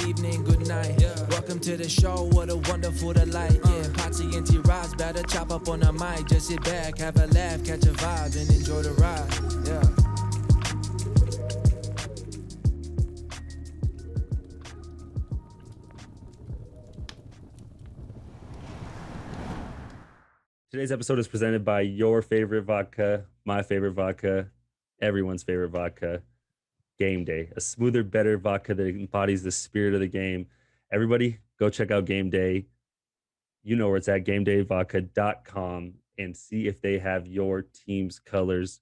evening, good night. Welcome to the show, what a wonderful delight. Yeah, Potsy and T-Rods, better chop up on the mic. Just sit back, have a laugh, catch a vibe, and enjoy the ride. Yeah. Today's episode is presented by your favorite vodka, my favorite vodka, everyone's favorite vodka, Game Day, a smoother, better vodka that embodies the spirit of the game. Everybody, go check out Game Day. You know where it's at, gamedayvodka.com, and see if they have your team's colors.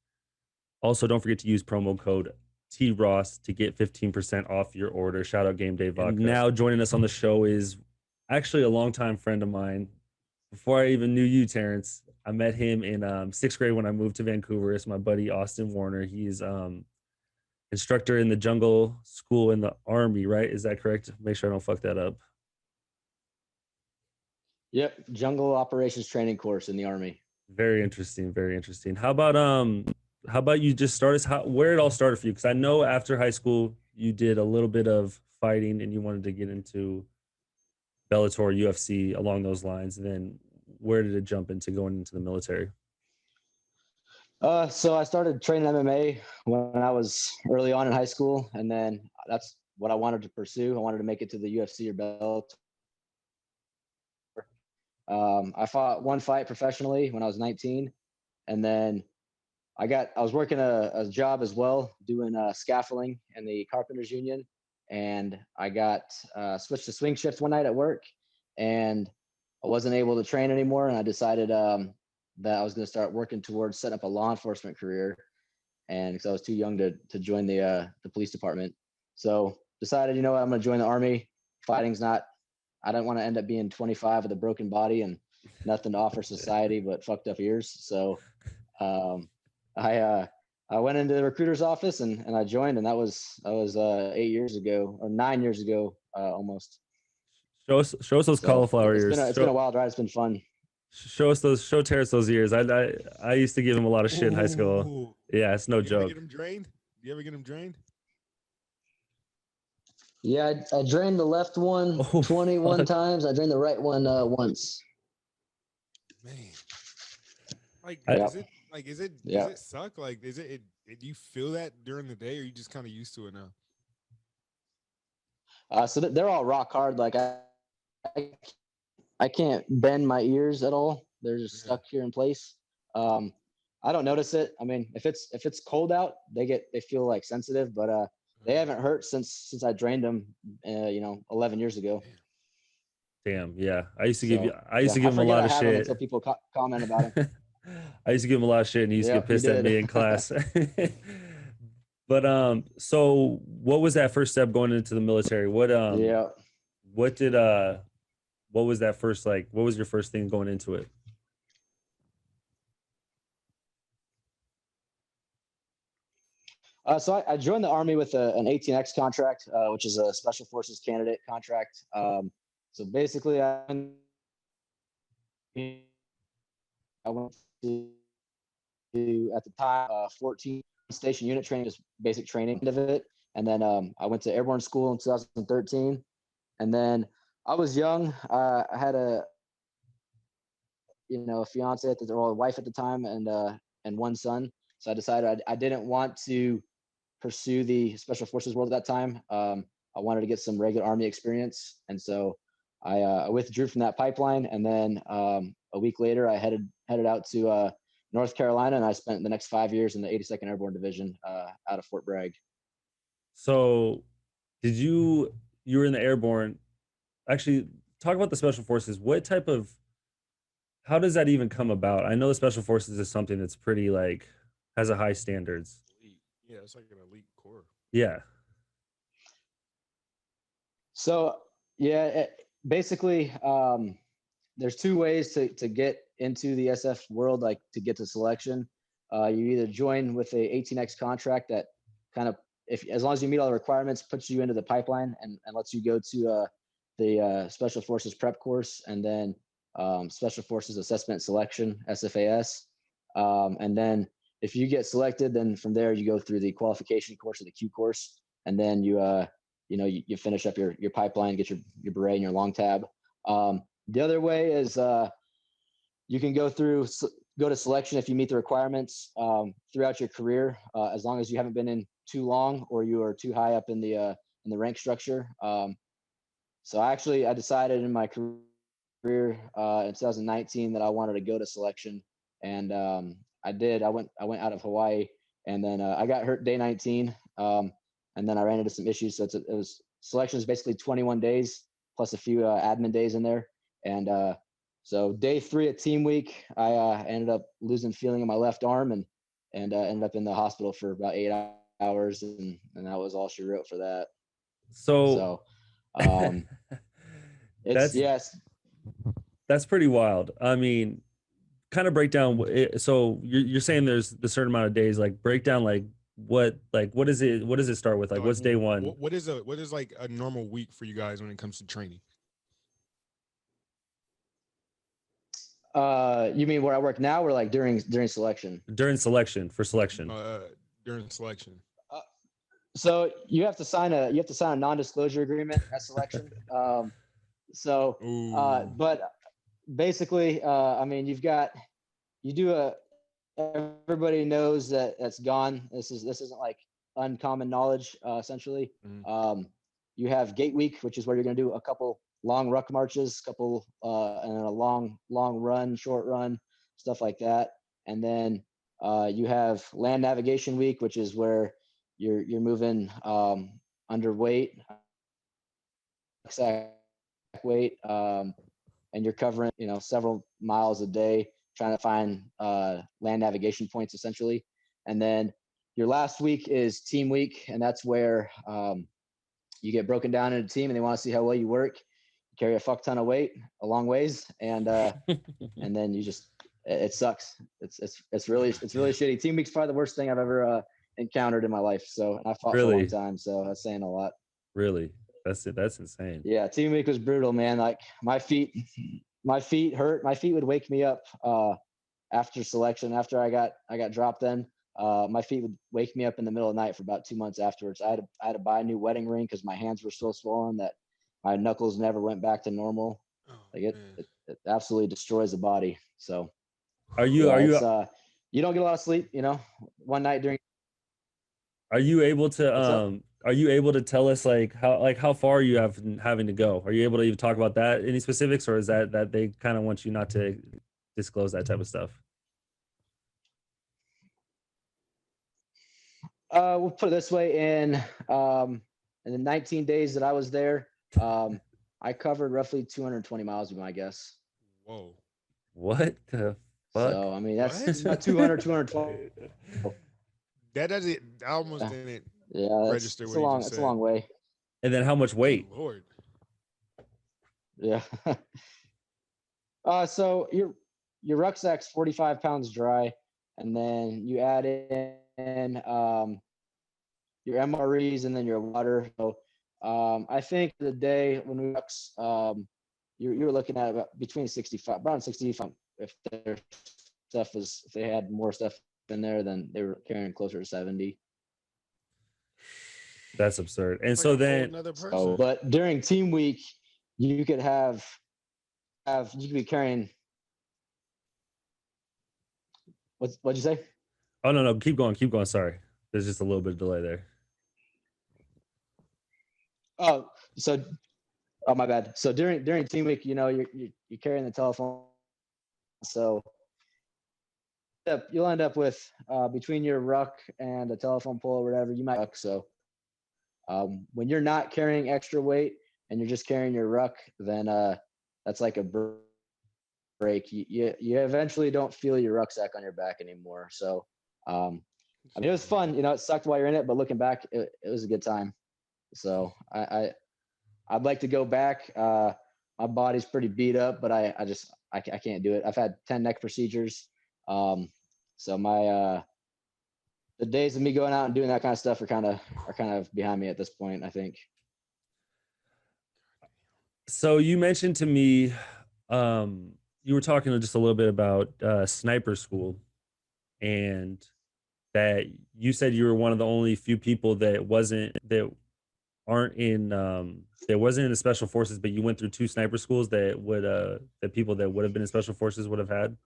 Also, don't forget to use promo code TROSS to get 15% off your order. Shout out Game Day Vodka. And now joining us on the show is actually a longtime friend of mine. Before I even knew you, Terrence, I met him in sixth grade when I moved to Vancouver. It's my buddy, Austin Warner. He's instructor in the jungle school in the Army, right? Is that correct? Make sure I don't fuck that up. Yep, jungle operations training course in the Army. Very interesting, very interesting. How about you just start us, where it all started for you? Because I know after high school, you did a little bit of fighting and you wanted to get into Bellator, UFC, along those lines. And then where did it jump into going into the military? So I started training MMA when I was early on in high school, and then that's what I wanted to pursue. I wanted to make it to the UFC or Bellator. I fought one fight professionally when I was 19, and then I was working a job as well, doing scaffolding in the Carpenters Union, and I got switched to swing shift one night at work, and I wasn't able to train anymore, and I decided that I was going to start working towards setting up a law enforcement career, and because I was too young to join the police department, so decided, you know what, I'm going to join the Army. Fighting's not. I don't want to end up being 25 with a broken body and nothing to offer society but fucked up ears. So I went into the recruiter's office and I joined, and that was 8 years ago or 9 years ago almost. Show us those cauliflower ears. It's been a wild ride. It's been fun. Show Terrence those ears. I used to give him a lot of shit in high school. Yeah, it's no joke. Get him drained? Do you ever get him drained? Yeah, I drained the left one 21 times. I drained the right one once. Man, does it suck? Like, do you feel that during the day, or are you just kind of used to it now? So they're all rock hard. Like I can't bend my ears at all. They're just stuck here in place. I don't notice it. I mean, if it's cold out, they feel like sensitive, but they haven't hurt since I drained them, 11 years ago. Damn, yeah. I used to give him a lot of shit until people comment about it. I used to give him a lot of shit, and he used to get pissed at me in class. But so what was that first step going into the military? What was that first, like, what was your first thing going into it? So I joined the Army with an 18X contract, which is a Special Forces candidate contract. So basically, I went to at the time 14 station unit training, just basic training of it, and then I went to Airborne School in 2013, and then I was young. I had a fiance or a wife at the time, and one son. So I decided I didn't want to pursue the Special Forces world at that time. I wanted to get some regular Army experience, and so I withdrew from that pipeline. And then a week later, I headed out to North Carolina, and I spent the next 5 years in the 82nd Airborne Division out of Fort Bragg. So, you were in the Airborne? Actually, talk about the Special Forces. How does that even come about? I know the Special Forces is something that's pretty has a high standards. Yeah, it's like an elite corps. Yeah. So basically, therethere's two ways to get into the SF world, like to get to selection. You either join with a 18X contract that kind of, as long as you meet all the requirements, puts you into the pipeline and lets you go to the Special Forces prep course, and then Special Forces Assessment Selection, SFAS. And then if you get selected, then from there you go through the qualification course or the Q course, and then you you finish up your pipeline, get your beret and your long tab. The other way is you can go to selection if you meet the requirements throughout your career, as long as you haven't been in too long or you are too high up in the rank structure. So I decided in my career in 2019 that I wanted to go to selection, and I did. I went out of Hawaii, and then I got hurt day 19, and then I ran into some issues. So selection is basically 21 days plus a few admin days in there, and so day 3 of team week, I ended up losing feeling in my left arm and ended up in the hospital for about 8 hours, and that was all she wrote for that. So that's pretty wild. I mean, kind of break down. So you're saying there's a certain amount of days. Like break down what is it? What does it start with? Like what's day one? What is like a normal week for you guys when it comes to training? You mean where I work now, or like during selection? During selection, for selection. During selection. So you have to sign a non-disclosure agreement at selection. But basically, I mean, everybody knows that's gone. This isn't like uncommon knowledge, essentially. Mm-hmm. You have gate week, which is where you're going to do a couple long ruck marches, and a long run, short run, stuff like that. And then you have land navigation week, which is where you're moving underweight, weight, and you're covering several miles a day trying to find land navigation points, essentially. And then your last week is team week, and that's where you get broken down in a team, and they want to see how well you work. You carry a fuck ton of weight a long ways, and and then it sucks. It's really shitty. Team week's probably the worst thing I've ever encountered in my life. So I fought for a long time, so that's saying a lot. Really? That's insane. Yeah, team week was brutal, man. Like my feet hurt. My feet would wake me up after selection. After I got dropped in, my feet would wake me up in the middle of the night for about 2 months afterwards. I had to buy a new wedding ring because my hands were so swollen that my knuckles never went back to normal. It absolutely destroys the body. So you don't get a lot of sleep, one night during. Are you able to tell us how far you have having to go? Are you able to even talk about that? Any specifics, or is that they kind of want you not to disclose that type of stuff? We'll put it this way: in the 19 days that I was there, I covered roughly 220 miles with my guess. Whoa! What the fuck? So I mean, that's about 220. That doesn't. I almost didn't. Yeah, register. It's a long way. And then how much weight? Oh, Lord. Yeah. So your rucksack's 45 pounds dry, and then you add in your MREs and then your water. So I think the day when we you're looking at about between 65, around 65. If they had more stuff in there, then they were carrying closer to 70. That's absurd. And so then, but during team week, you could be carrying. What'd you say? Oh no, keep going. Sorry, there's just a little bit of delay there. Oh, my bad. So during team week, you're carrying the telephone. So you'll end up with between your ruck and a telephone pole or whatever, you might ruck. So when you're not carrying extra weight and you're just carrying your ruck, then that's like a break. You eventually don't feel your rucksack on your back anymore. So I mean, it was fun. It sucked while you're in it, but looking back, it was a good time. So I'd like to go back. My body's pretty beat up, but I can't do it. I've had 10 neck procedures. So my the days of me going out and doing that kind of stuff are kind of behind me at this point, I think. So you mentioned to me, you were talking just a little bit about sniper school, and that you said you were one of the only few people that aren't in that wasn't in the special forces, but you went through 2 sniper schools that would that people that would have been in special forces would have had?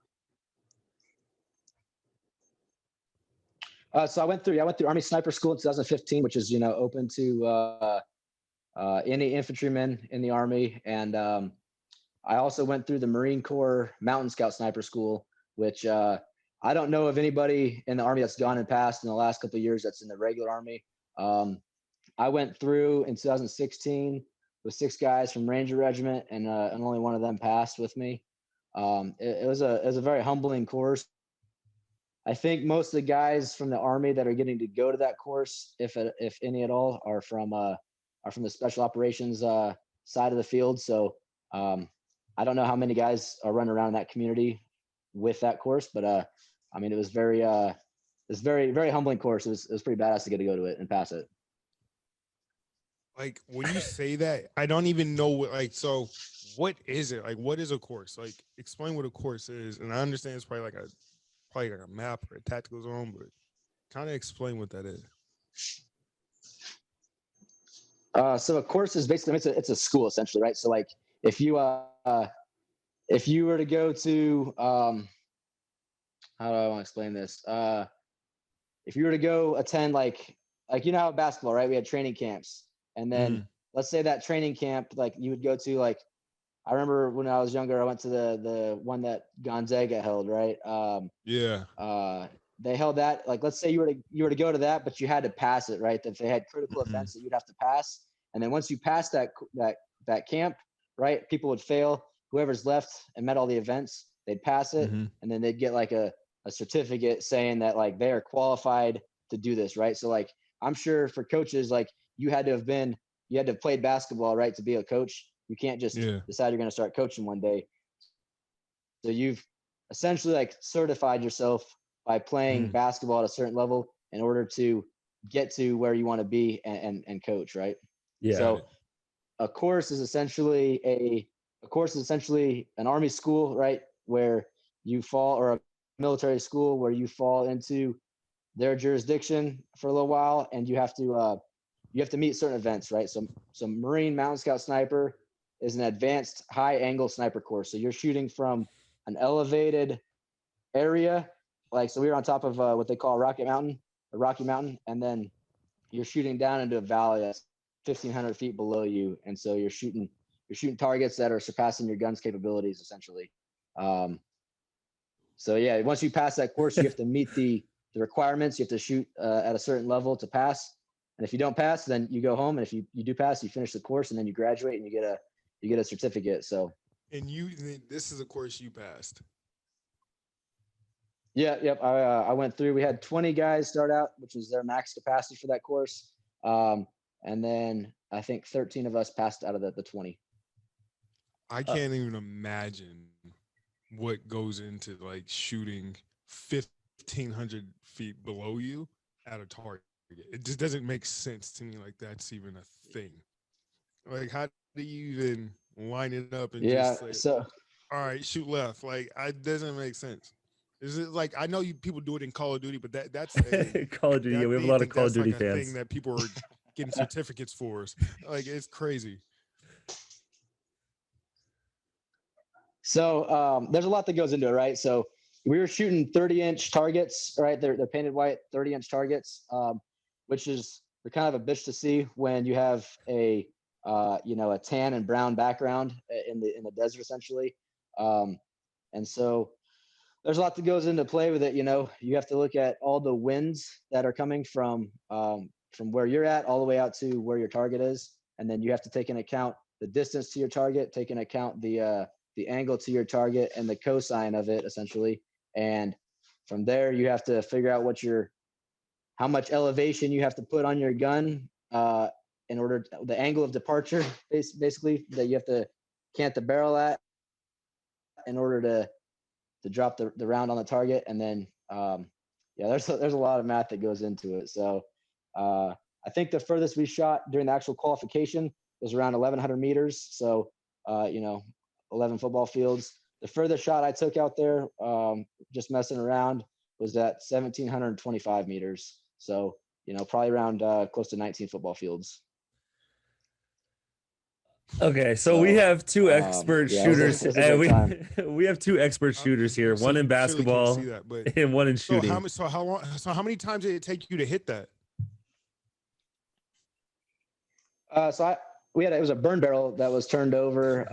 So I went through Army Sniper School in 2015, which is, open to any infantryman in the Army. And I also went through the Marine Corps Mountain Scout Sniper School, which I don't know of anybody in the Army that's gone and passed in the last couple of years that's in the regular Army. I went through in 2016 with 6 guys from Ranger Regiment, and only one of them passed with me. It was a very humbling course. I think most of the guys from the Army that are getting to go to that course, if any at all, are from the special operations side of the field. So I don't know how many guys are running around in that community with that course, but I mean, it was very very humbling course. It was pretty badass to get to go to it and pass it. Like, when you say that, I don't even know so what is it? Like, what is a course? Like, explain what a course is. And I understand it's probably like a map or a tactical zone, but kind of explain what that is. So a course is basically it's a school essentially, right? So like if you were to go to how do I want to explain this? If you were to go attend like how basketball, right? We had training camps, and then let's say that training camp, like you would go to, like, I remember when I was younger, I went to the one that Gonzaga held, right? They held that, like, let's say you were to go to that, but you had to pass it, right? That they had critical events that you'd have to pass, and then once you pass that camp, right, people would fail. Whoever's left and met all the events, they'd pass it, and then they'd get like a certificate saying that like they are qualified to do this, right? So like I'm sure for coaches, like you had to have played basketball, right, to be a coach. You can't just decide you're going to start coaching one day. So you've essentially like certified yourself by playing basketball at a certain level in order to get to where you want to be and coach, right? Yeah. So a course is essentially an Army school, right, where you fall, or a military school where you fall into their jurisdiction for a little while, and you have to meet certain events, right? So Marine Mountain Scout Sniper is an advanced high angle sniper course. So you're shooting from an elevated area, like, so we were on top of what they call Rocky Mountain, and then you're shooting down into a valley that's 1,500 feet below you, and so you're shooting targets that are surpassing your gun's capabilities, essentially. So yeah, once you pass that course, you have to meet the requirements. You have to shoot at a certain level to pass, and if you don't pass, then you go home. And if you do pass, you finish the course, and then you graduate and you get a certificate. So. And this is a course you passed. Yeah, yep. I went through. We had 20 guys start out, which was their max capacity for that course, and then I think 13 of us passed out of the 20. I can't even imagine what goes into like shooting 1,500 feet below you at a target. It just doesn't make sense to me. Like that's even a thing. Like, how do you even line it up and just say, so all right, shoot left? Like, it doesn't make sense. Is it like, I know people do it in Call of Duty, but that's Call of Duty. Yeah, we have a lot of Call of Duty fans. Thing that people are getting certificates for. Like, it's crazy. So there's a lot that goes into it, right? So we were shooting 30-inch targets, right? They're painted white 30-inch targets, which is, they're kind of a bitch to see when you have a tan and brown background in the desert, essentially. And so there's a lot that goes into play with it. You have to look at all the winds that are coming from where you're at all the way out to where your target is, and then you have to take into account the distance to your target, take into account the angle to your target and the cosine of it, essentially. And from there, you have to figure out how much elevation you have to put on your gun in order the angle of departure, basically, that you have to cant the barrel at in order to drop the round on the target. And then there's a lot of math that goes into it. So I think the furthest we shot during the actual qualification was around 1,100 meters. So 11 football fields. The furthest shot I took out there, just messing around, was at 1,725 meters. So probably around close to 19 football fields. Okay, so we have two expert yeah, it shooters. was a great time. We have two expert shooters here, So one in you surely can't basketball see that, but and one in so shooting. how many times did it take you to hit that? It was a burn barrel that was turned over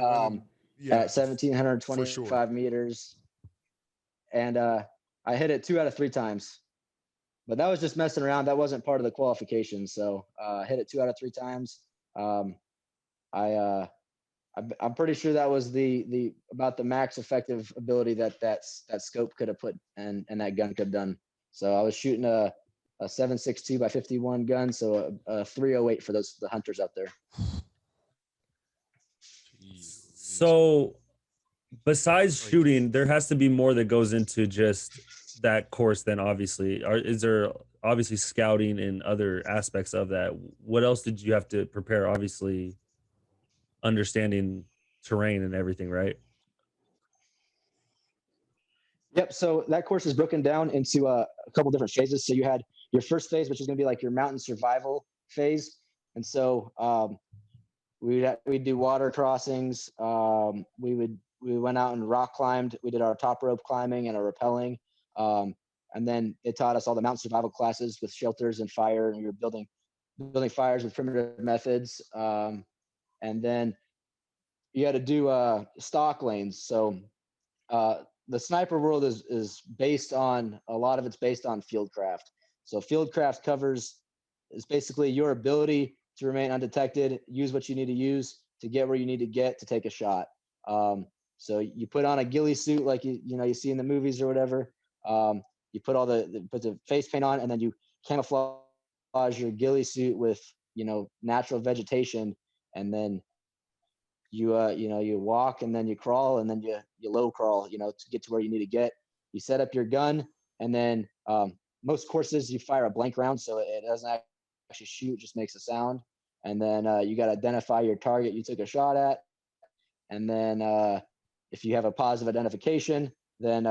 Yeah, at 1,725 meters, and I hit it 2 out of 3 times. But that was just messing around. That wasn't part of the qualification. So I hit it 2 out of 3 times. I'm pretty sure that was the about the max effective ability that scope could have put and that gun could have done. So I was shooting a 7.62 by 51 gun, so a 308 for the hunters out there. So besides shooting, there has to be more that goes into just that course then, obviously. Is there obviously scouting and other aspects of that? What else did you have to prepare? Obviously understanding terrain and everything, right? Yep. So that course is broken down into a couple different phases. So you had your first phase, which is going to be like your mountain survival phase. And so we'd do water crossings. We went out and rock climbed. We did our top rope climbing and our rappelling. And then it taught us all the mountain survival classes with shelters and fire, and we were building fires with primitive methods. And then you had to do stock lanes. So the sniper world is based on a lot of it's based on fieldcraft. So fieldcraft is basically your ability to remain undetected, use what you need to use to get where you need to get to take a shot. So you put on a ghillie suit like you see in the movies or whatever. You put put the face paint on, and then you camouflage your ghillie suit with natural vegetation, and then you walk, and then you crawl, and then you low crawl to get to where you need to get. You set up your gun, and then most courses you fire a blank round, so it doesn't actually shoot, it just makes a sound. And then you got to identify your target you took a shot at, and then if you have a positive identification, then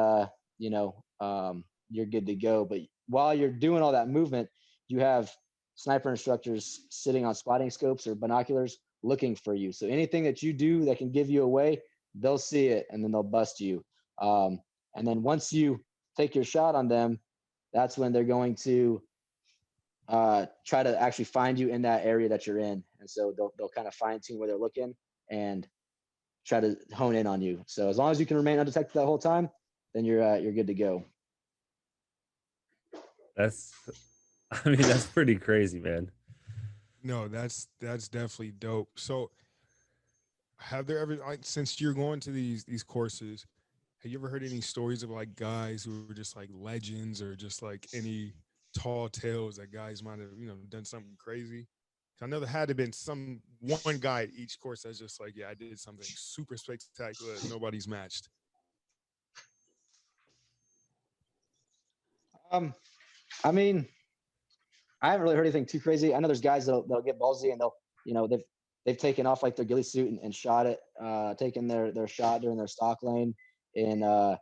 you're good to go. But while you're doing all that movement, you have sniper instructors sitting on spotting scopes or binoculars looking for you. So anything that you do that can give you away, they'll see it, and then they'll bust you. And then once you take your shot on them, that's when they're going to try to actually find you in that area that you're in. And so they'll kind of fine tune where they're looking and try to hone in on you. So as long as you can remain undetected that whole time, then you're good to go. That's pretty crazy, man. No, that's definitely dope. So have there ever, since you're going to these courses, have you ever heard any stories of like guys who were just like legends, or just like any tall tales that guys might have done something crazy? I know there had to have been one guy at each course that's just like, yeah, I did something super spectacular that nobody's matched. I mean, I haven't really heard anything too crazy. I know there's guys that'll get ballsy, and they've taken off like their ghillie suit and shot it, taken their shot during their stock lane in a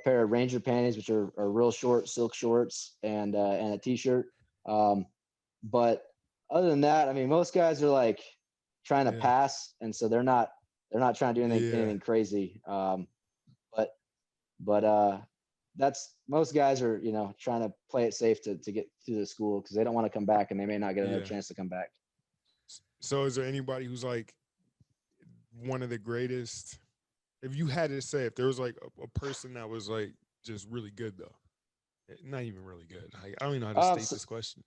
pair of Ranger panties, which are real short silk shorts, and a t-shirt. But other than that, I mean, most guys are like trying to pass, and so they're not trying to do anything crazy. But that's, most guys are trying to play it safe to get through the school, because they don't want to come back, and they may not get another chance to come back. So is there anybody who's like one of the greatest, if you had to say, if there was like a person that was like just really good, though, not even really good, I don't even know how to state this question.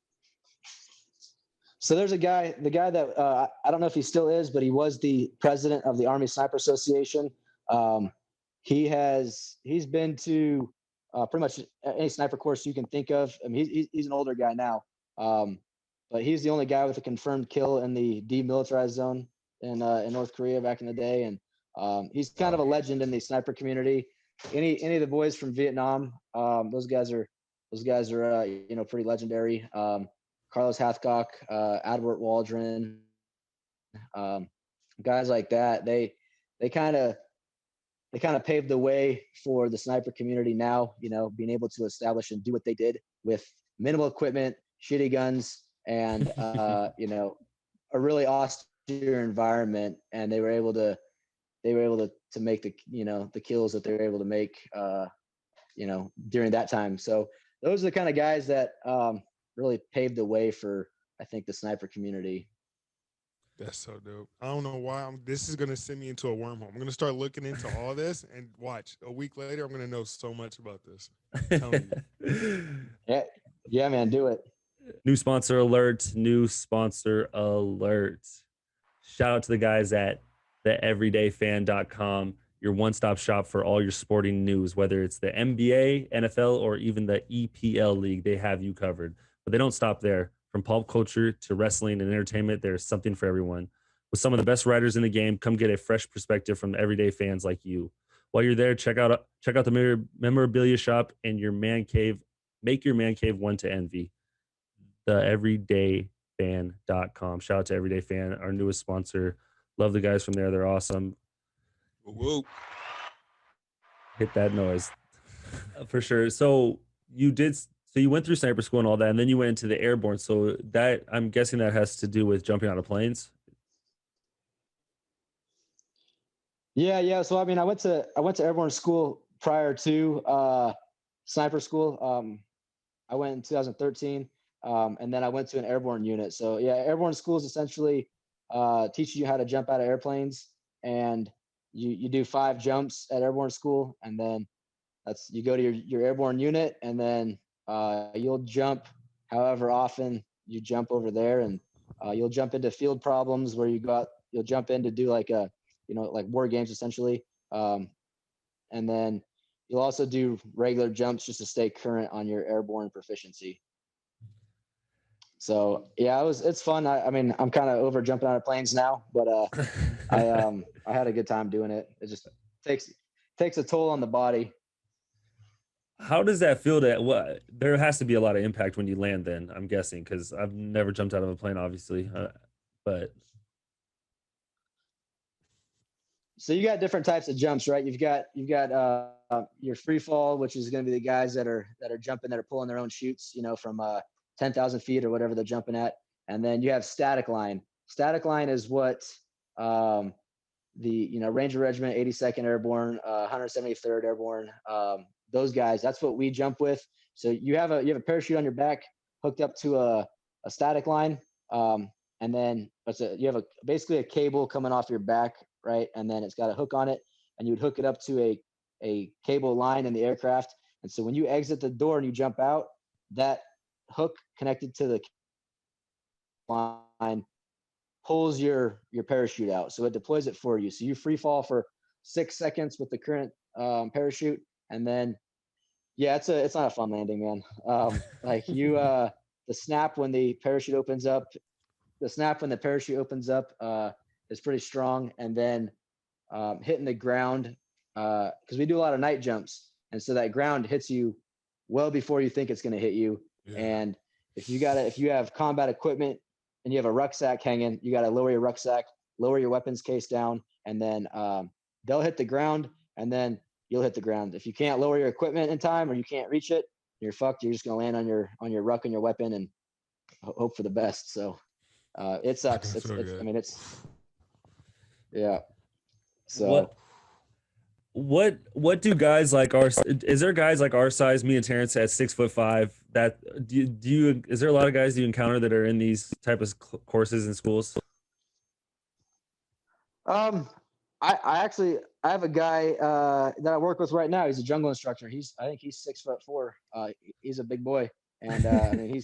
So there's the guy that I don't know if he still is, but he was the president of the Army Sniper Association. He's been to pretty much any sniper course you can think of. I mean, he's an older guy now, but he's the only guy with a confirmed kill in the demilitarized zone in North Korea back in the day, and he's kind of a legend in the sniper community. Any of the boys from Vietnam, those guys are pretty legendary. Carlos Hathcock, Adward Waldron, guys like that. They kind of paved the way for the sniper community now, being able to establish and do what they did with minimal equipment, shitty guns, and a really awesome your environment, and they were able to make the, you know, the kills that they were able to make, you know, during that time. So those are the kind of guys that really paved the way for, I think, the sniper community. That's so dope. I don't know why this is gonna send me into a wormhole. I'm gonna start looking into all this and watch. A week later, I'm gonna know so much about this. I'm telling you. Yeah, man, do it. New sponsor alert. New sponsor alert. Shout out to the guys at the everydayfan.com, your one-stop shop for all your sporting news, whether it's the NBA, NFL, or even the EPL league. They have you covered. But they don't stop there. From pulp culture to wrestling and entertainment, there's something for everyone. With some of the best writers in the game, come get a fresh perspective from everyday fans like you. While you're there, check out the memorabilia shop and your man cave. Make your man cave one to envy. The everydayfan.com. Shout out to Everyday Fan, our newest sponsor. Love the guys from there. They're awesome. Whoa. Hit that noise. For sure. So you went through sniper school and all that, and then you went into the airborne. So that, I'm guessing that has to do with jumping out of planes. Yeah. So I mean, I went to airborne school prior to sniper school. I went in 2013, and then I went to an airborne unit. So yeah, airborne school is essentially teaching you how to jump out of airplanes, and you do 5 jumps at airborne school, and then you go to your airborne unit, and then you'll jump however often you jump over there, and you'll jump into field problems where you'll jump in to do like war games essentially, and then you'll also do regular jumps just to stay current on your airborne proficiency. So yeah, it's fun. I mean, I'm kind of over jumping out of planes now, but I had a good time doing it. It just takes a toll on the body. How does that feel? There has to be a lot of impact when you land then, I'm guessing, because I've never jumped out of a plane, obviously. But so you got different types of jumps, right? You've got your free fall, which is going to be the guys that are jumping, that are pulling their own chutes, you know, from 10,000 feet or whatever they're jumping at. And then you have static line. Static line is what the Ranger Regiment, 82nd Airborne, 173rd Airborne, those guys, that's what we jump with. So you have a parachute on your back hooked up to a static line, and then you have basically a cable coming off your back, right? And then it's got a hook on it, and you would hook it up to a cable line in the aircraft. And so when you exit the door and you jump out, that hook connected to the line pulls your parachute out. So it deploys it for you. So you free fall for 6 seconds with the current parachute. And then, yeah, it's not a fun landing, man. Like the snap when the parachute opens up, is pretty strong. And then hitting the ground, because we do a lot of night jumps. And so that ground hits you well before you think it's going to hit you. Yeah. And if you have combat equipment and you have a rucksack hanging, you got to lower your rucksack, lower your weapons case down, and then they'll hit the ground, and then you'll hit the ground. If you can't lower your equipment in time or you can't reach it, you're fucked. You're just gonna land on your ruck and your weapon and hope for the best. So it sucks. Yeah. So what do guys like is there guys like our size, me and Terrence at 6'5", that is there a lot of guys you encounter that are in these type of courses in schools? I have a guy that I work with right now. He's a jungle instructor. I think he's 6'4". He's a big boy, and I mean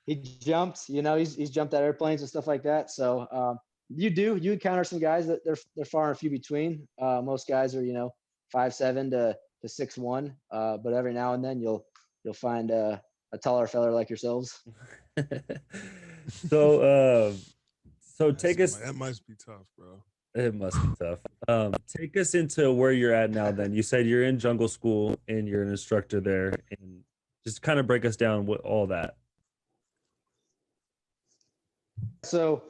he jumped. You know, he's jumped out of airplanes and stuff like that. So you encounter some guys that they're far and few between. Most guys are 5'7" to 6'1", but every now and then you'll find a taller fella like yourselves. So take us. That must be tough, bro. It must be tough. Take us into where you're at now then. You said you're in jungle school and you're an instructor there, and just kind of break us down with all that. So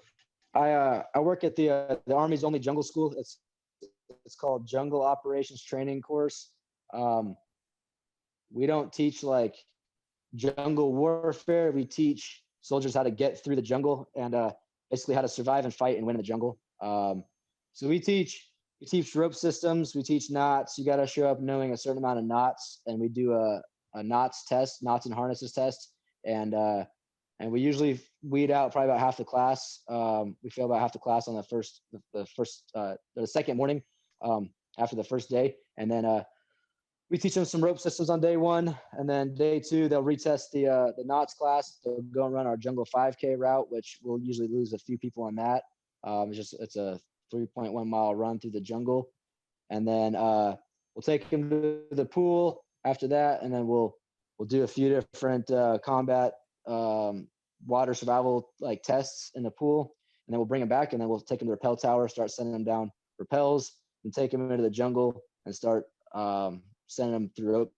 I work at the Army's only jungle school. It's called Jungle Operations Training Course. We don't teach like jungle warfare. We teach soldiers how to get through the jungle, and basically how to survive and fight and win in the jungle. So we teach rope systems, we teach knots. You got to show up knowing a certain amount of knots, and we do a knots test, knots and harnesses test, and we usually weed out probably about half the class. We fail about half the class on the second morning after the first day, and then we teach them some rope systems on day 1, and then day 2 they'll retest the knots class. They'll go and run our jungle 5K route, which we'll usually lose a few people on that. It's a 3.1 mile run through the jungle, and then we'll take them to the pool after that, and then we'll do a few different combat water survival like tests in the pool, and then we'll bring them back, and then we'll take them to the rappel tower, start sending them down rappels, and take them into the jungle and start sending them through rope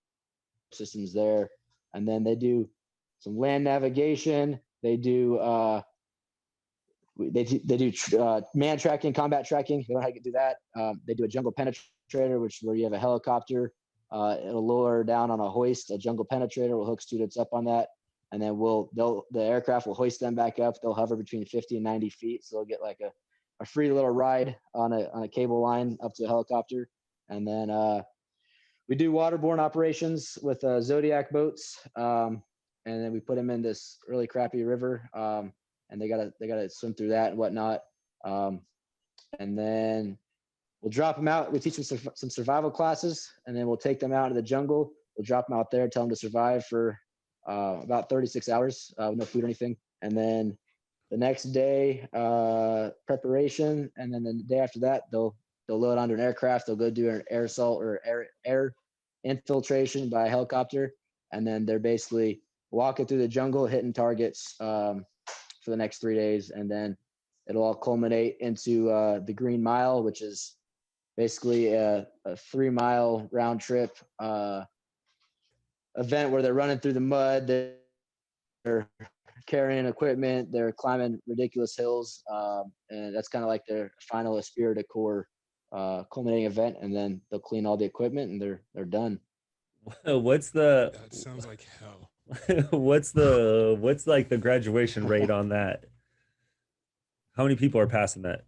systems there. And then they do some land navigation. They do man tracking, combat tracking. They learn how to do that. They do a jungle penetrator, which where you have a helicopter. It'll lower down on a hoist. A jungle penetrator will hook students up on that, and then the aircraft will hoist them back up. They'll hover between 50 and 90 feet, so they'll get like a free little ride on a cable line up to a helicopter. And then we do waterborne operations with Zodiac boats, and then we put them in this really crappy river, and they gotta swim through that and whatnot. And then we'll drop them out. We teach them some survival classes, and then we'll take them out into the jungle. We'll drop them out there, tell them to survive for about 36 hours with no food or anything. And then the next day, preparation, and then the day after that, they'll load onto an aircraft. They'll go do an air assault or air infiltration by helicopter, and then they're basically walking through the jungle, hitting targets for the next 3 days, and then it'll all culminate into the Green Mile, which is basically a 3-mile round trip event where they're running through the mud, they're carrying equipment, they're climbing ridiculous hills, and that's kind of like their final Esprit de Corps culminating event, and then they'll clean all the equipment and they're done. That sounds like hell. what's like the graduation rate on that? How many people are passing that?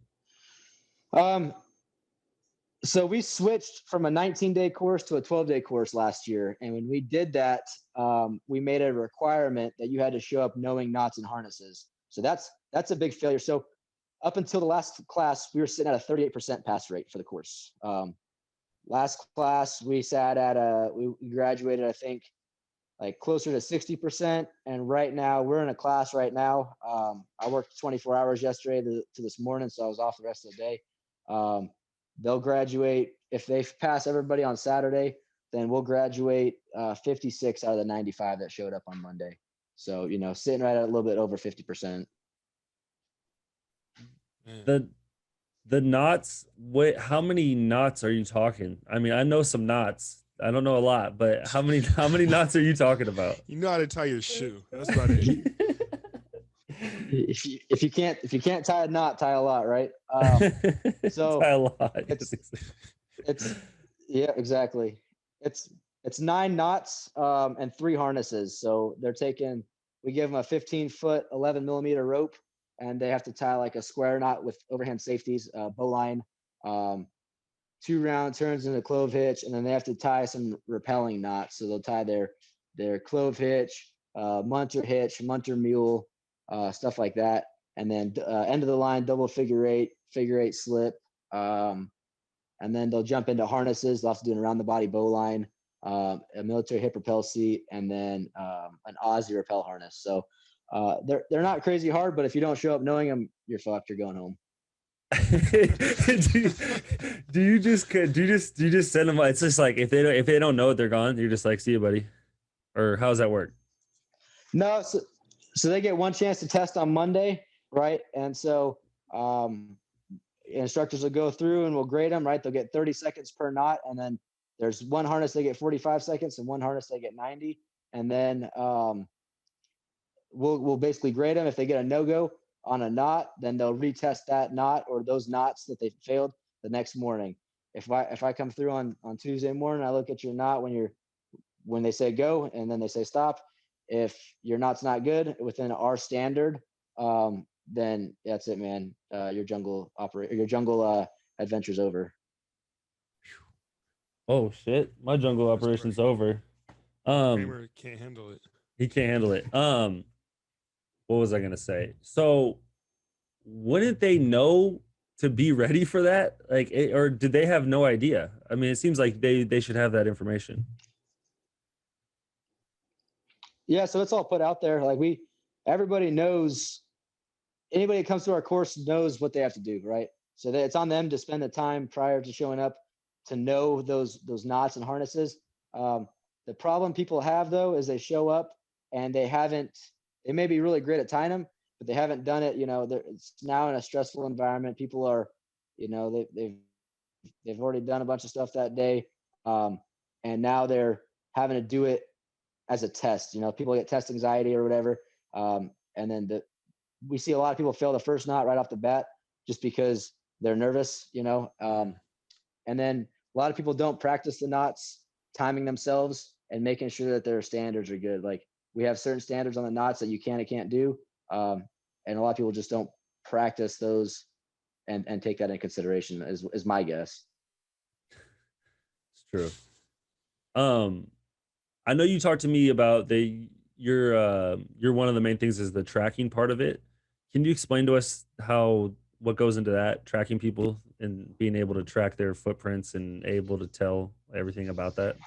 So we switched from a 19-day course to a 12-day course last year, and when we did that, we made a requirement that you had to show up knowing knots and harnesses. So that's a big failure. So up until the last class, we were sitting at a 38% pass rate for the course. Last class, we sat at we graduated, I think, like closer to 60%. And right now, we're in a class right now. I worked 24 hours yesterday to this morning, so I was off the rest of the day. They'll graduate. If they pass everybody on Saturday, then we'll graduate 56 out of the 95 that showed up on Monday. So, sitting right at a little bit over 50%. The knots, how many knots are you talking? I mean, I know some knots. I don't know a lot, but how many knots are you talking about? You know how to tie your shoe. That's about it. If you can't tie a knot, tie a lot, right? So tie a lot. It's yeah, exactly. It's 9 knots and 3 harnesses. So we give them a 15-foot, 11-millimeter rope, and they have to tie like a square knot with overhand safeties, bowline, 2 round turns in a clove hitch, and then they have to tie some rappelling knots. So they'll tie their clove hitch, munter hitch, munter mule, stuff like that. And then end of the line, double figure eight slip. And then they'll jump into harnesses. They'll have to do an around the body bowline, a military hip rappel seat, and then an Aussie rappel harness. So they're not crazy hard, but if you don't show up knowing them, you're fucked. You're going home. do you just send them? It's just like if they don't know it, they're gone. You're just like, see you, buddy. Or how does that work? No, so they get one chance to test on Monday, right? And so instructors will go through and we'll grade them, right? They'll get 30 seconds per knot, and then there's one harness they get 45 seconds and one harness they get 90, and then we'll basically grade them. If they get a no-go on a knot, then they'll retest that knot or those knots that they failed the next morning. If I come through on Tuesday morning, I look at your knot when they say go and then they say stop. If your knot's not good within our standard, then that's it, man. Your jungle adventure's over. Oh shit, my jungle That's operation's crazy. over. Kramer can't handle it. He can't handle it. What was I gonna say? So wouldn't they know to be ready for that? Like, or did they have no idea? I mean, it seems like they should have that information. Yeah, so it's all put out there. Like everybody knows. Anybody that comes to our course knows what they have to do, right? So it's on them to spend the time prior to showing up to know those knots and harnesses. The problem people have though is they show up and they may be really great at tying them, but they haven't done it. It's now in a stressful environment. People are, they've already done a bunch of stuff that day, and now they're having to do it as a test. People get test anxiety or whatever, and then we see a lot of people fail the first knot right off the bat just because they're nervous. And then a lot of people don't practice the knots, timing themselves and making sure that their standards are good. Like we have certain standards on the knots that you can and can't do. And a lot of people just don't practice those and take that into consideration is my guess. It's true. I know you talked to me about you're one of the main things is the tracking part of it. Can you explain to us what goes into that, tracking people and being able to track their footprints and able to tell everything about that?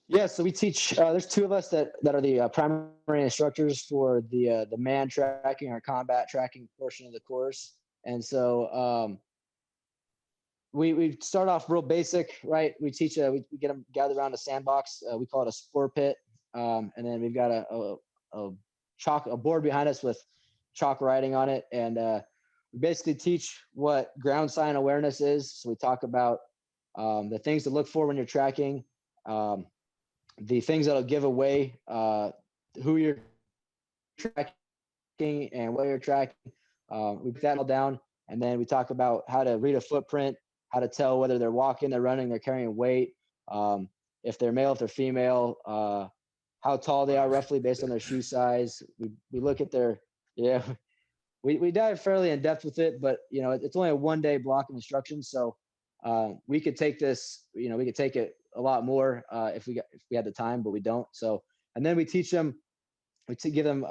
Yeah, so we teach. There's two of us that are the primary instructors for the man tracking or combat tracking portion of the course, and so we start off real basic, right? We teach. We get them gathered around a sandbox. We call it a spore pit, and then we've got a board behind us with chalk writing on it, and we basically teach what ground sign awareness is. So we talk about the things to look for when you're tracking. The things that'll give away who you're tracking and what you're tracking. We put that all down, and then we talk about how to read a footprint, how to tell whether they're walking, they're running, they're carrying weight, if they're male, if they're female, how tall they are roughly based on their shoe size. We look at we dive fairly in depth with it, but it's only a 1 day block of instruction, so we could take this, we could take it a lot more if we had the time, but we don't. So, and then we teach them, give them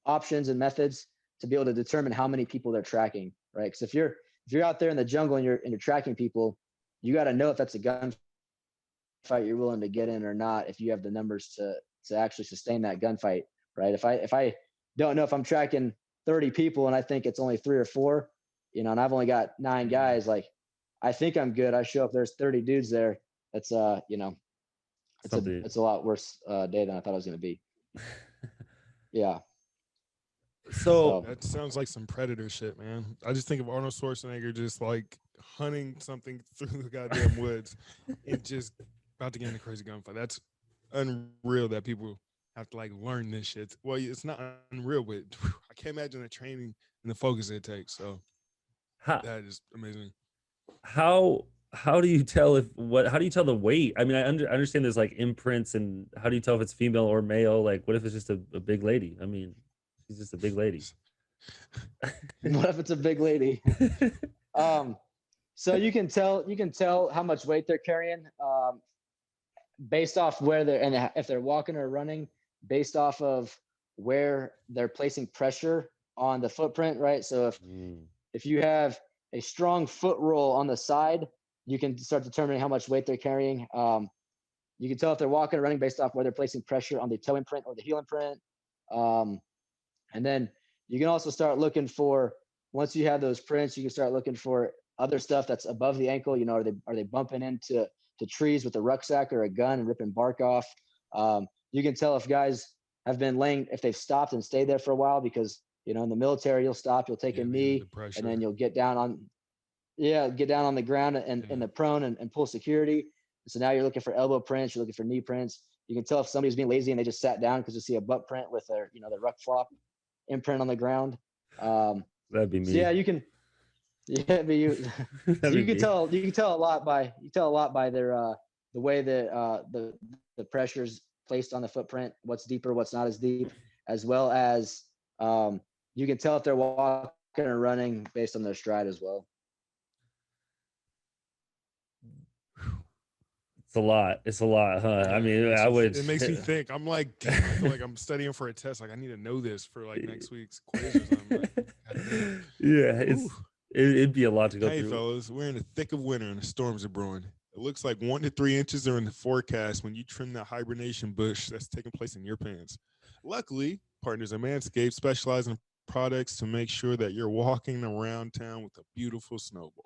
options and methods to be able to determine how many people they're tracking, right? Because if you're out there in the jungle and you're tracking people, you got to know if that's a gunfight you're willing to get in or not. If you have the numbers to actually sustain that gunfight, right? If I don't know if I'm tracking 30 people and I think it's only 3 or 4, and I've only got 9 guys, like I think I'm good. I show up, there's 30 dudes there. It's it's a lot worse day than I thought it was going to be. Yeah. So that sounds like some Predator shit, man. I just think of Arnold Schwarzenegger just like hunting something through the goddamn woods and just about to get in a crazy gunfight. That's unreal that people have to like learn this shit. Well, it's not unreal, but I can't imagine the training and the focus it takes. So that is amazing. How do you tell how do you tell the weight? I mean, I understand there's like imprints, and how do you tell if it's female or male? Like, what if it's just a big lady? I mean, she's just a big lady. What if it's a big lady? So you can tell how much weight they're carrying based off where if they're walking or running, based off of where they're placing pressure on the footprint, right? So if you have a strong foot roll on the side, you can start determining how much weight they're carrying. You can tell if they're walking or running based off where they're placing pressure on the toe imprint or the heel imprint. And then you can also start looking for, once you have those prints, you can start looking for other stuff that's above the ankle. Are they bumping into trees with a rucksack or a gun and ripping bark off? You can tell if guys have been if they've stopped and stayed there for a while, because in the military, you'll stop, you'll take a knee, and then you'll get down on the ground and in the prone and pull security. So now you're looking for elbow prints, you're looking for knee prints. You can tell if somebody's being lazy and they just sat down because you see a butt print with their their ruck flop imprint on the ground. That'd be me. So yeah, you can. Yeah, but you can tell a lot by their the way that the pressure's placed on the footprint, what's deeper, what's not as deep, as well as You can tell if they're walking or running based on their stride as well. It's a lot, huh? Yeah, I mean, I would. It makes me think. I'm like, damn, I feel like I'm studying for a test. Like, I need to know this for like next week's quiz or something. Like, goddamn. Yeah, Ooh. it'd be a lot to go Hey, through. fellas, we're in the thick of winter and the storms are brewing. It looks like 1 to 3 inches are in the forecast when you trim that hibernation bush that's taking place in your pants. Luckily, partners at Manscaped specialize in products to make sure that you're walking around town with a beautiful snowballs.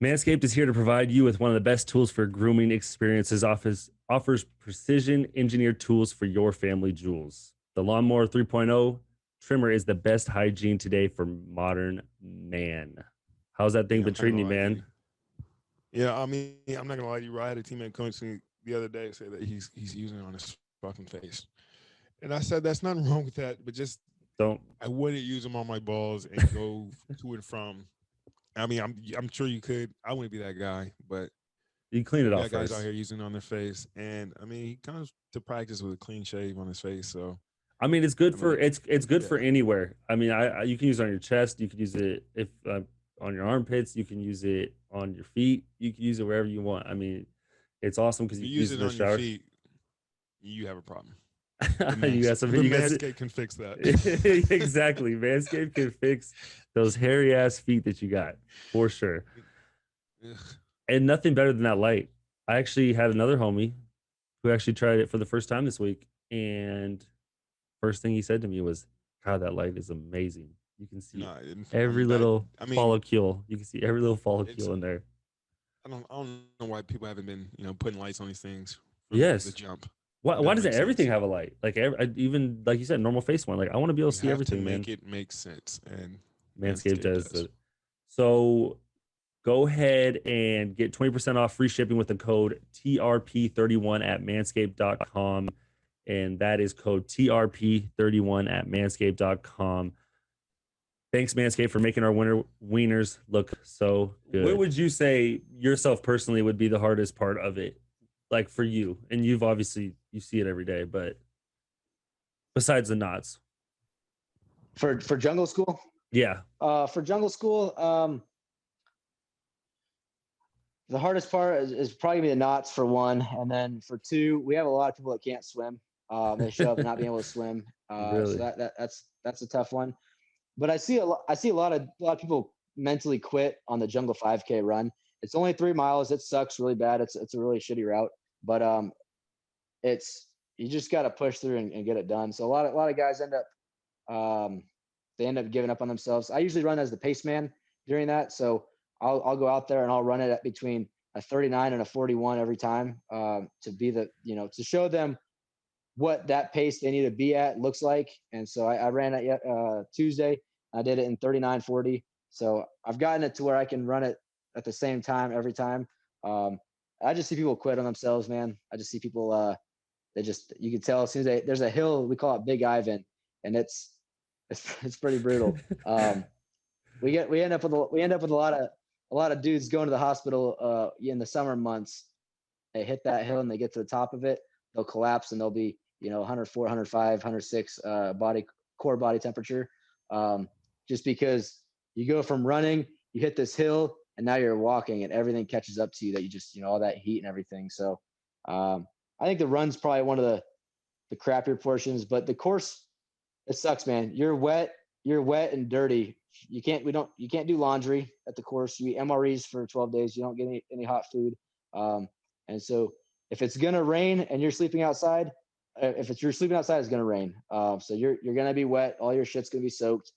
Manscaped is here to provide you with one of the best tools for grooming experiences. Offers precision engineered tools for your family jewels. The Lawnmower 3.0 trimmer is the best hygiene today for modern man. How's that thing been treating you, man? Yeah, I mean, I'm not gonna lie to you. I had a teammate come to me the other day say that he's using it on his fucking face, and I said that's nothing wrong with that, but just don't. I wouldn't use them on my balls and go to and from. I mean, I'm sure you could. I wouldn't be that guy, but you clean it off guys first. out here using it on their face, and I mean, he comes to practice with a clean shave on his face. So, I mean, it's good for anywhere. I mean, you can use it on your chest. You can use it if on your armpits. You can use it on your feet. You can use it wherever you want. I mean, it's awesome because you use it in the on shower. your feet. You have a problem. Manscaped can fix that. Exactly. Manscaped can fix those hairy ass feet that you got for sure. And nothing better than that light. I actually had another homie who actually tried it for the first time this week, and first thing he said to me was, "God, that light is amazing. You can see every little follicle. You can see every little follicle in there." I don't know why people haven't been putting lights on these things. Yes. The jump. Why doesn't everything have a light? Like even like you said, normal face one. Like I want to be able to see everything, man. Make it make sense, and Manscaped does it. So go ahead and get 20% off free shipping with the code TRP31 at manscaped.com, and that is code TRP31 at manscaped.com. Thanks, Manscaped, for making our winter wieners look so good. What would you say yourself personally would be the hardest part of it? Like for you, and you see it every day, but besides the knots for jungle school, for jungle school, the hardest part is probably gonna be the knots for one, and then for two, we have a lot of people that can't swim. They show up not being able to swim, really? So that's a tough one. But I see a lot of people mentally quit on the jungle 5K run. It's only 3 miles. It sucks really bad. It's a really shitty route, but you just got to push through and get it done. So a lot of guys end up giving up on themselves. I usually run as the pace man during that, so I'll go out there and I'll run it at between a 39 and a 41 every time to be to show them what that pace they need to be at looks like. And so I ran it Tuesday. I did it in 39:40. So I've gotten it to where I can run it at the same time every time. I just see people quit on themselves, man. I just see people you can tell as soon as there's a hill, we call it Big Ivan, and it's pretty brutal. We end up with a lot of dudes going to the hospital in the summer months. They hit that hill and they get to the top of it, they'll collapse and they'll be 104, 105, 106 core body temperature, just because you go from running, you hit this hill, and now you're walking and everything catches up to you, that you just all that heat and everything. So I think the run's probably one of the crappier portions, but the course, it sucks, man. You're wet and dirty. You can't do laundry at the course. You eat MREs for 12 days. You don't get any hot food. And so if it's gonna rain and you're sleeping outside, you're sleeping outside, it's gonna rain. So you're gonna be wet. All your shit's gonna be soaked.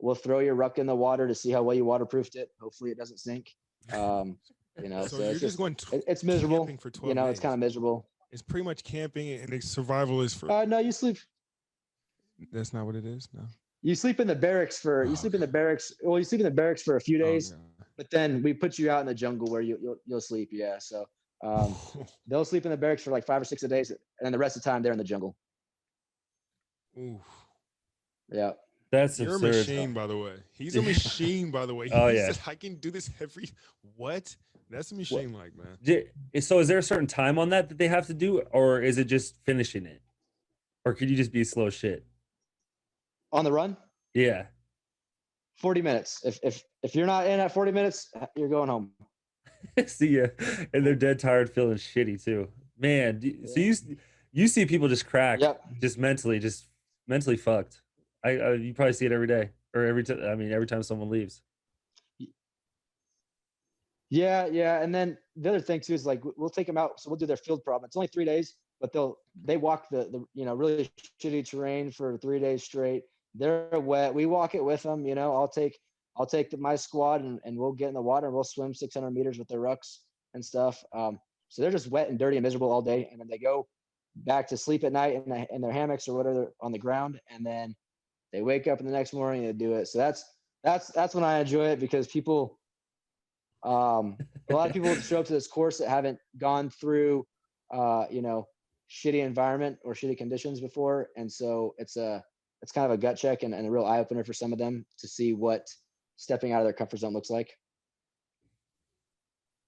We'll throw your ruck in the water to see how well you waterproofed it. Hopefully it doesn't sink. So you're just going. It's miserable. For 12 days. It's kind of miserable. It's pretty much camping, and the survival is for. No, you sleep. That's not what it is. No. You sleep in the barracks for. You sleep in the barracks. Well, you sleep in the barracks for a few days, but then we put you out in the jungle where you'll sleep. Yeah. So they'll sleep in the barracks for like 5 or 6 days, and then the rest of the time they're in the jungle. Ooh. Yeah. That's You're absurd. A machine, by the way. He's a machine, by the way. Oh yeah. I can do this every. What? That's a machine, like, man. So is there a certain time on that they have to do, or is it just finishing it, or could you just be slow as shit? On the run, Yeah. 40 minutes. If you're not in at 40 minutes, you're going home. See ya. And they're dead tired, feeling shitty too. Man, so you see people just crack, Yep. just mentally fucked. You probably see it every day or every time someone leaves. Yeah. And then the other thing too is like we'll take them out, so we'll do their field problem. It's only 3 days, but they walk the really shitty terrain for 3 days straight. They're wet. We walk it with them. I'll take my squad and we'll get in the water and we'll swim 600 meters with their rucks and stuff. So they're just wet and dirty and miserable all day, and then they go back to sleep at night in their hammocks or whatever on the ground, and then they wake up in the next morning and they do it. So that's when I enjoy it, because people. A lot of people show up to this course that haven't gone through, shitty environment or shitty conditions before. And so it's kind of a gut check and a real eye opener for some of them to see what stepping out of their comfort zone looks like.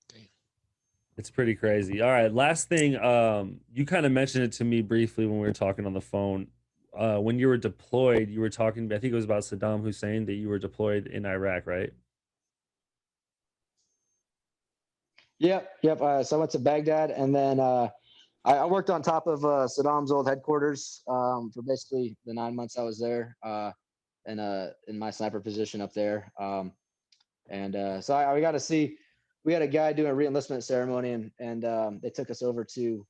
Damn. It's pretty crazy. All right. Last thing, you kind of mentioned it to me briefly when we were talking on the phone. When you were deployed, you were talking, I think it was about Saddam Hussein, that you were deployed in Iraq, right? Yep. So I went to Baghdad, and then I worked on top of Saddam's old headquarters for basically the 9 months I was there, in my sniper position up there. So we got to see. We had a guy doing a re-enlistment ceremony, and they took us over to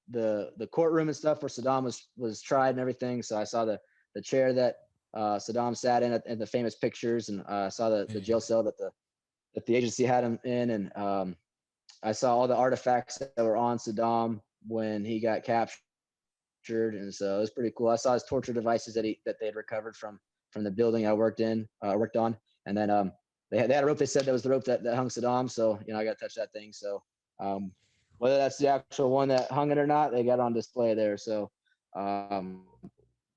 the courtroom and stuff where Saddam was tried and everything. So I saw the chair that Saddam sat in at the famous pictures, and I saw the jail cell that the agency had him in, and I saw all the artifacts that were on Saddam when he got captured, and so it was pretty cool. I saw his torture devices that they had recovered from the building I worked on, and then they had a rope. They said that was the rope that hung Saddam, so I got to touch that thing. So whether that's the actual one that hung it or not, they got on display there. So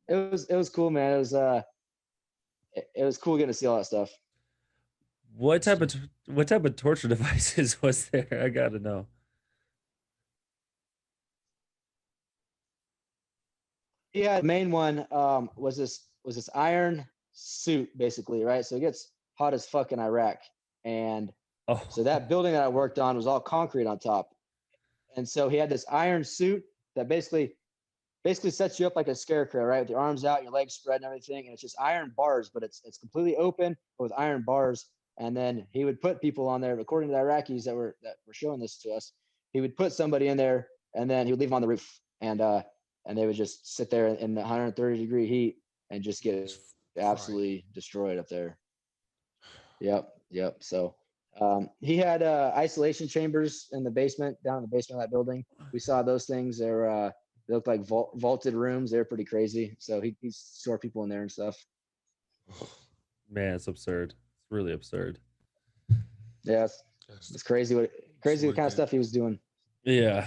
it was cool, man. It was cool getting to see all that stuff. What type of torture devices was there? I gotta know. Yeah, the main one was this iron suit, basically, right? So it gets hot as fuck in Iraq, and so that building that I worked on was all concrete on top, and so he had this iron suit that basically sets you up like a scarecrow, right, with your arms out, your legs spread, and everything, and it's just iron bars, but it's completely open with iron bars. And then he would put people on there, according to the Iraqis that were showing this to us. He would put somebody in there, and then he would leave them on the roof, and they would just sit there in the 130-degree heat and just get absolutely destroyed up there. Yep. So he had isolation chambers in the basement, down in the basement of that building. We saw those things. They looked like vaulted rooms. They're pretty crazy. So he stored people in there and stuff. Man, it's absurd. Really absurd. Yeah, it's crazy what kind of stuff he was doing. Yeah.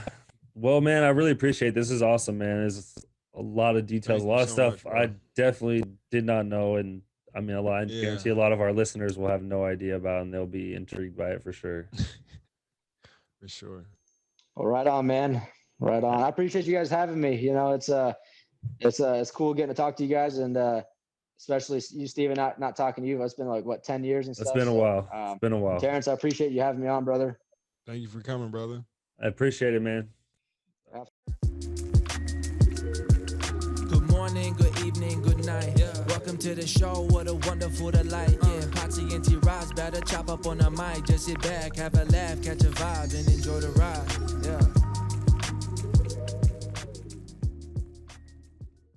Well, man, I really appreciate this. This is awesome, man. There's a lot of details, a lot of stuff I definitely did not know, and I guarantee a lot of our listeners will have no idea about, and they'll be intrigued by it for sure. For sure. Well, right on, man. Right on. I appreciate you guys having me. It's cool getting to talk to you guys, and especially you, Steven, not talking to you. It's been like, what, 10 years and stuff? It's been a while. It's been a while. Terrence, I appreciate you having me on, brother. Thank you for coming, brother. I appreciate it, man. Good morning, good evening, good night. Welcome to the show, what a wonderful delight. Patsy and T-Ross better chop up on the mic. Just sit back, have a laugh, catch a vibe, and